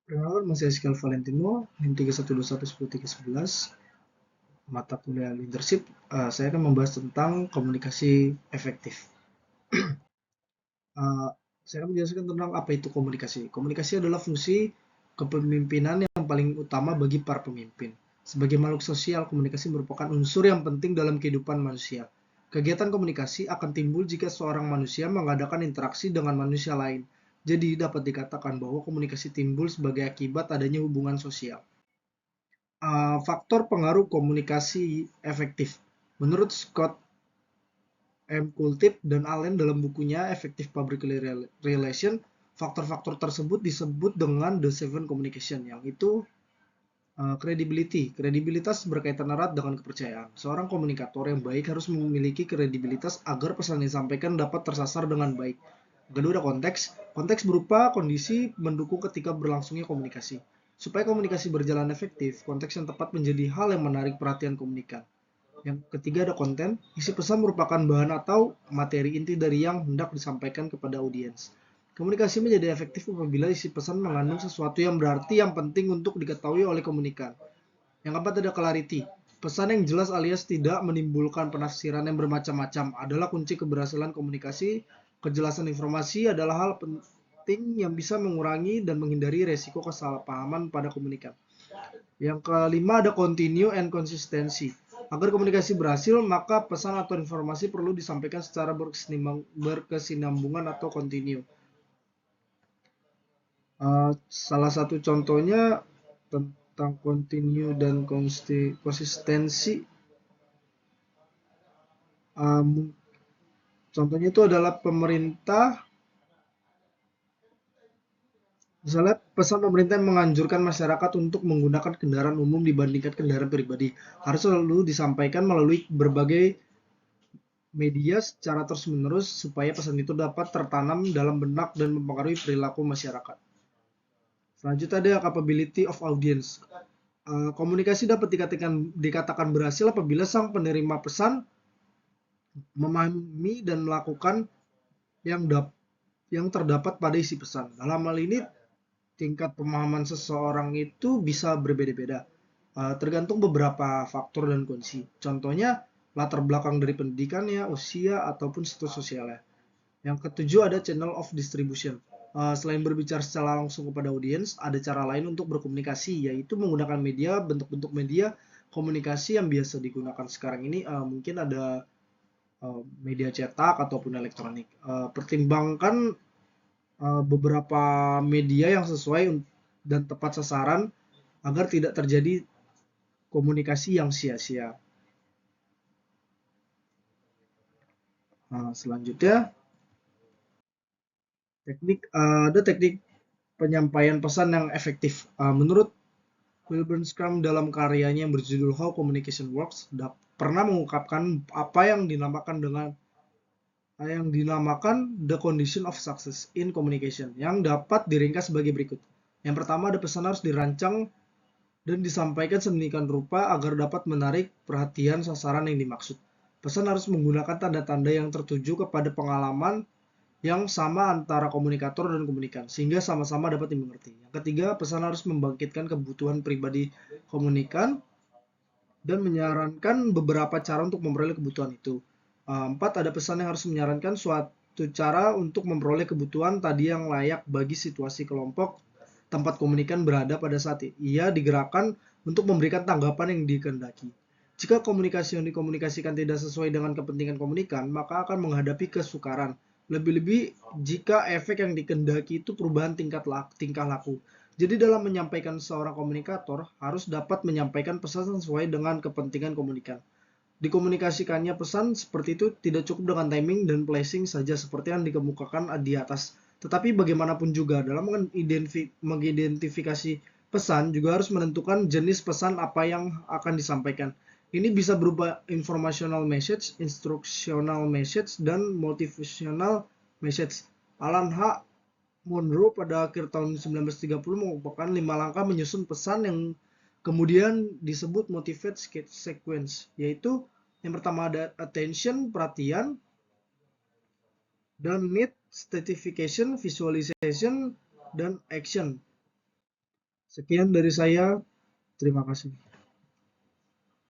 Perkenalkan, saya Rizky Valentino, NIM 31211011, mata kuliah leadership. Saya akan membahas tentang komunikasi efektif. Eh, saya akan menjelaskan tentang apa itu komunikasi. Komunikasi adalah fungsi kepemimpinan yang paling utama bagi para pemimpin. Sebagai makhluk sosial, komunikasi merupakan unsur yang penting dalam kehidupan manusia. Kegiatan komunikasi akan timbul jika seorang manusia mengadakan interaksi dengan manusia lain. Jadi dapat dikatakan bahwa komunikasi timbul sebagai akibat adanya hubungan sosial. Faktor pengaruh komunikasi efektif. Menurut Scott M. Kultip dan Allen dalam bukunya Effective Public Relation, faktor-faktor tersebut disebut dengan The Seven Communication, yang itu credibility. Kredibilitas berkaitan erat dengan kepercayaan. Seorang komunikator yang baik harus memiliki kredibilitas agar pesan yang disampaikan dapat tersasar dengan baik. Kedua, ada konteks. Konteks berupa kondisi mendukung ketika berlangsungnya komunikasi. Supaya komunikasi berjalan efektif, konteks yang tepat menjadi hal yang menarik perhatian komunikan. Yang ketiga, ada konten. Isi pesan merupakan bahan atau materi inti dari yang hendak disampaikan kepada audiens. Komunikasi menjadi efektif apabila isi pesan mengandung sesuatu yang berarti yang penting untuk diketahui oleh komunikan. Yang keempat, ada clarity. Pesan yang jelas alias tidak menimbulkan penafsiran yang bermacam-macam adalah kunci keberhasilan komunikasi. Kejelasan informasi adalah hal penting yang bisa mengurangi dan menghindari resiko kesalahpahaman pada komunikan. Yang kelima, ada continue and consistency. Agar komunikasi berhasil, maka pesan atau informasi perlu disampaikan secara berkesinambungan atau continue. Salah satu contohnya tentang continue dan konsistensi. Contohnya itu adalah pemerintah. Misalnya pesan pemerintah yang menganjurkan masyarakat untuk menggunakan kendaraan umum dibandingkan kendaraan pribadi harus selalu disampaikan melalui berbagai media secara terus-menerus supaya pesan itu dapat tertanam dalam benak dan mempengaruhi perilaku masyarakat. Selanjutnya ada capability of audience. Komunikasi dapat dikatakan berhasil apabila sang penerima pesan memahami dan melakukan yang yang terdapat pada isi pesan. Dalam hal ini, tingkat pemahaman seseorang itu bisa berbeda-beda, tergantung beberapa faktor dan kunci. Contohnya, latar belakang dari pendidikannya, usia, ataupun status sosialnya. Yang ketujuh, ada channel of distribution. Selain berbicara secara langsung kepada audiens, ada cara lain untuk berkomunikasi, yaitu menggunakan media, bentuk-bentuk media komunikasi yang biasa digunakan sekarang ini. Mungkin ada media cetak ataupun elektronik. Pertimbangkan beberapa media yang sesuai dan tepat sasaran agar tidak terjadi komunikasi yang sia-sia. Selanjutnya, ada teknik penyampaian pesan yang efektif. Menurut Wilbur Scrum dalam karyanya yang berjudul How Communication Works, pernah mengungkapkan apa yang dinamakan the condition of success in communication, yang dapat diringkas sebagai berikut. Yang pertama, ada pesan harus dirancang dan disampaikan sedemikian rupa agar dapat menarik perhatian sasaran yang dimaksud. Pesan harus menggunakan tanda-tanda yang tertuju kepada pengalaman yang sama antara komunikator dan komunikan, sehingga sama-sama dapat dimengerti. Yang ketiga, pesan harus membangkitkan kebutuhan pribadi komunikan dan menyarankan beberapa cara untuk memperoleh kebutuhan itu. Empat, ada pesan yang harus menyarankan suatu cara untuk memperoleh kebutuhan tadi yang layak bagi situasi kelompok tempat komunikan berada pada saat ia digerakkan untuk memberikan tanggapan yang dikehendaki. Jika komunikasi yang dikomunikasikan tidak sesuai dengan kepentingan komunikan, maka akan menghadapi kesukaran. Lebih-lebih jika efek yang dikehendaki itu perubahan tingkah laku. Jadi dalam menyampaikan, seorang komunikator harus dapat menyampaikan pesan sesuai dengan kepentingan komunikan. Dikomunikasikannya pesan seperti itu tidak cukup dengan timing dan placing saja seperti yang dikemukakan di atas. Tetapi bagaimanapun juga dalam mengidentifikasi pesan juga harus menentukan jenis pesan apa yang akan disampaikan. Ini bisa berupa informational message, instructional message, dan motivational message. Alan H. Monroe pada akhir tahun 1930 mengumpulkan 5 langkah menyusun pesan yang kemudian disebut motivate sequence, yaitu yang pertama ada attention, perhatian, dan need, stratification, visualization, dan action. Sekian dari saya. Terima kasih.